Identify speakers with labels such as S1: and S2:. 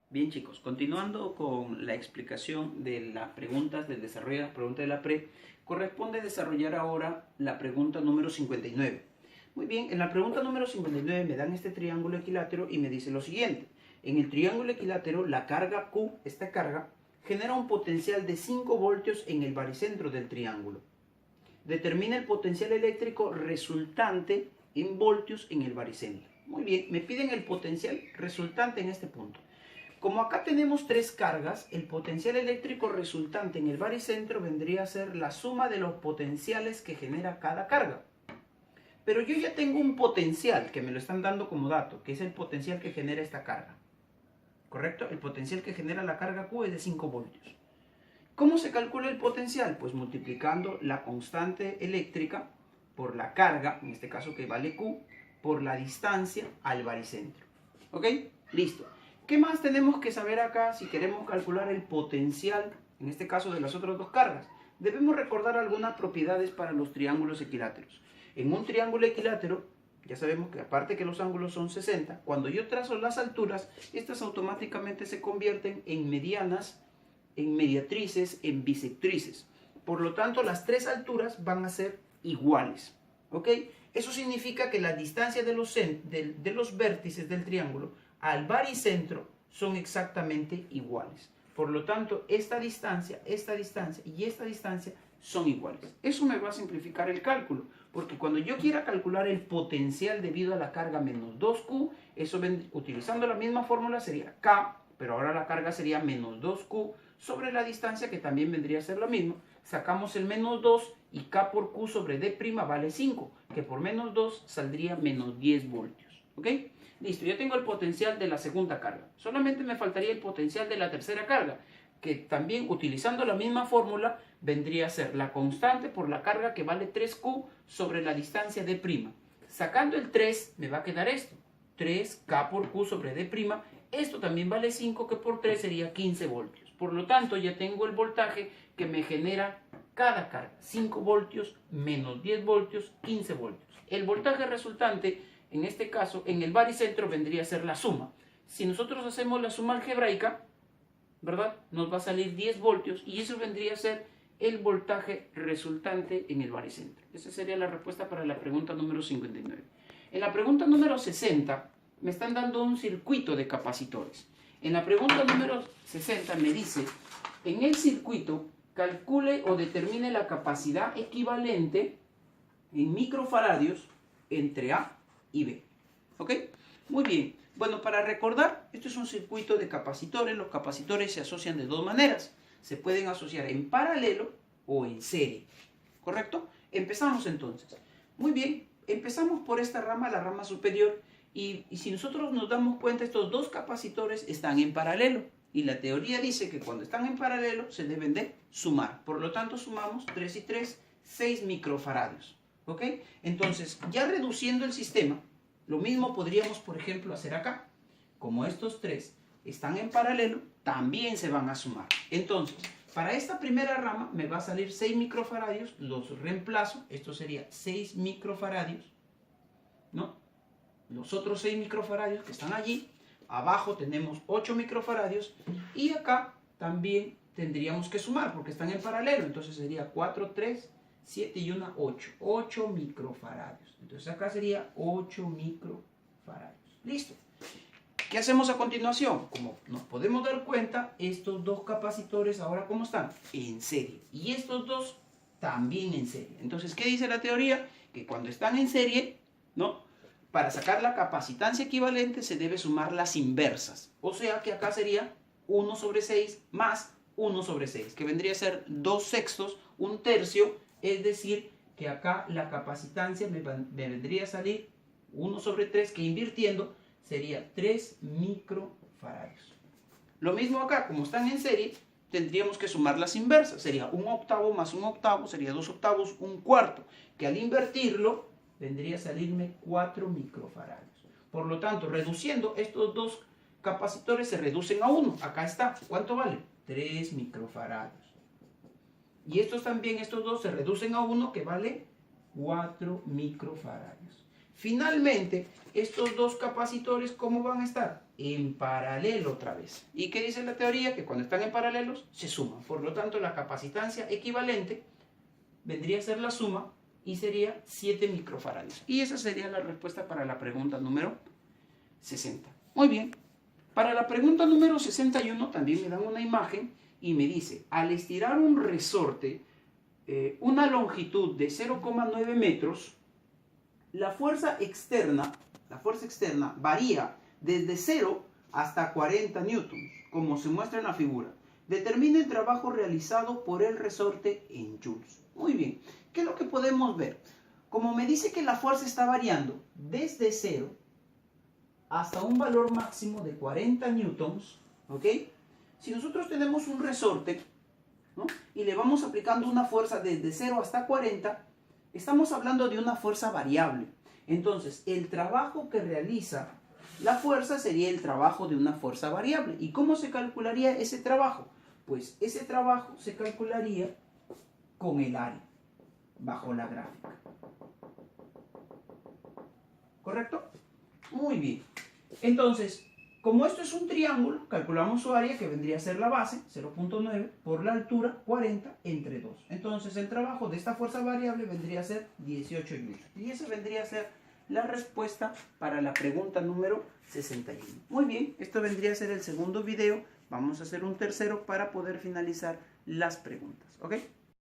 S1: Bien chicos, continuando con la explicación de las preguntas del desarrollo de las preguntas de la pre, corresponde desarrollar ahora la pregunta número 59. Muy bien, en la pregunta número 59 me dan este triángulo equilátero y me dice lo siguiente. En el triángulo equilátero la carga Q, esta carga, genera un potencial de 5 voltios en el baricentro del triángulo. Determina el potencial eléctrico resultante en voltios en el baricentro. Muy bien, me piden el potencial resultante en este punto. Como acá tenemos tres cargas, el potencial eléctrico resultante en el baricentro vendría a ser la suma de los potenciales que genera cada carga. Pero yo ya tengo un potencial que me lo están dando como dato, que es el potencial que genera esta carga. ¿Correcto? El potencial que genera la carga Q es de 5 voltios. ¿Cómo se calcula el potencial? Pues multiplicando la constante eléctrica por la carga, en este caso que vale Q, por la distancia al baricentro. ¿Ok? Listo. ¿Qué más tenemos que saber acá si queremos calcular el potencial, en este caso de las otras dos cargas? Debemos recordar algunas propiedades para los triángulos equiláteros. En un triángulo equilátero, ya sabemos que aparte que los ángulos son 60, cuando yo trazo las alturas, estas automáticamente se convierten en medianas, en mediatrices, en bisectrices. Por lo tanto, las tres alturas van a ser iguales. ¿Ok? Eso significa que la distancia de los vértices del triángulo al baricentro son exactamente iguales. Por lo tanto, esta distancia y esta distancia son iguales. Eso me va a simplificar el cálculo, porque cuando yo quiera calcular el potencial debido a la carga menos 2Q, eso utilizando la misma fórmula sería K, pero ahora la carga sería menos 2Q sobre la distancia, que también vendría a ser lo mismo. Sacamos el menos 2 y K por Q sobre D' vale 5, que por menos 2 saldría menos 10 voltios. ¿Ok? Listo, ya tengo el potencial de la segunda carga. Solamente me faltaría el potencial de la tercera carga, que también utilizando la misma fórmula vendría a ser la constante por la carga que vale 3Q sobre la distancia D'. Sacando el 3 me va a quedar esto, 3K por Q sobre D'. Esto también vale 5, que por 3 sería 15 voltios. Por lo tanto, ya tengo el voltaje que me genera cada carga. 5 voltios menos 10 voltios, 15 voltios. El voltaje resultante, en este caso, en el baricentro vendría a ser la suma. Si nosotros hacemos la suma algebraica, ¿verdad? Nos va a salir 10 voltios y eso vendría a ser el voltaje resultante en el baricentro. Esa sería la respuesta para la pregunta número 59. En la pregunta número 60 me están dando un circuito de capacitores. En la pregunta número 60 me dice, en el circuito calcule o determine la capacidad equivalente en microfaradios entre A y B. ¿Ok? Muy bien. Bueno, para recordar, esto es un circuito de capacitores. Los capacitores se asocian de dos maneras. Se pueden asociar en paralelo o en serie. ¿Correcto? Empezamos entonces. Muy bien, empezamos por esta rama, la rama superior. Y si nosotros nos damos cuenta, estos dos capacitores están en paralelo. Y la teoría dice que cuando están en paralelo se deben de sumar. Por lo tanto, sumamos 3 y 3, 6 microfaradios. ¿Ok? Entonces, ya reduciendo el sistema, lo mismo podríamos, por ejemplo, hacer acá. Como estos tres están en paralelo, también se van a sumar. Entonces, para esta primera rama me va a salir 6 microfaradios, los reemplazo, esto sería 6 microfaradios, ¿no? Los otros 6 microfaradios que están allí, abajo tenemos 8 microfaradios y acá también tendríamos que sumar porque están en paralelo, entonces sería 4, 3, 7 y 1, 8. 8 microfaradios. Entonces acá sería 8 microfaradios. Listo. ¿Qué hacemos a continuación? Como nos podemos dar cuenta, estos dos capacitores ahora ¿cómo están? En serie. Y estos dos también en serie. Entonces, ¿qué dice la teoría? Que cuando están en serie, ¿no? Para sacar la capacitancia equivalente se debe sumar las inversas. O sea que acá sería 1 sobre 6 más 1 sobre 6, que vendría a ser 2 sextos, 1 tercio, es decir, que acá la capacitancia me vendría a salir 1 sobre 3, que invirtiendo sería 3 microfaradios. Lo mismo acá, como están en serie, tendríamos que sumar las inversas. Sería 1 octavo más 1 octavo, sería 2 octavos, 1 cuarto, que al invertirlo vendría a salirme 4 microfaradios. Por lo tanto, reduciendo estos dos capacitores se reducen a 1. Acá está. ¿Cuánto vale? 3 microfaradios. Y estos también, estos dos se reducen a 1, que vale 4 microfaradios. Finalmente, estos dos capacitores, ¿cómo van a estar? En paralelo otra vez. ¿Y qué dice la teoría? Que cuando están en paralelos, se suman. Por lo tanto, la capacitancia equivalente vendría a ser la suma y sería 7 microfarads. Y esa sería la respuesta para la pregunta número 60. Muy bien. Para la pregunta número 61 también me dan una imagen y me dice, al estirar un resorte una longitud de 0,9 metros, la fuerza externa varía desde 0 hasta 40 newtons, como se muestra en la figura. Determina el trabajo realizado por el resorte en joules. Muy bien, ¿qué es lo que podemos ver? Como me dice que la fuerza está variando desde 0 hasta un valor máximo de 40 newtons, ¿ok? Si nosotros tenemos un resorte, ¿no?, y le vamos aplicando una fuerza desde 0 hasta 40, estamos hablando de una fuerza variable. Entonces, el trabajo que realiza la fuerza sería el trabajo de una fuerza variable. ¿Y cómo se calcularía ese trabajo? Pues ese trabajo se calcularía con el área, bajo la gráfica. ¿Correcto? Muy bien. Entonces, como esto es un triángulo, calculamos su área, que vendría a ser la base, 0,9, por la altura, 40, entre 2. Entonces, el trabajo de esta fuerza variable vendría a ser 18 joules. Y esa vendría a ser la respuesta para la pregunta número 61. Muy bien, esto vendría a ser el segundo video. Vamos a hacer un tercero para poder finalizar las preguntas. ¿Ok?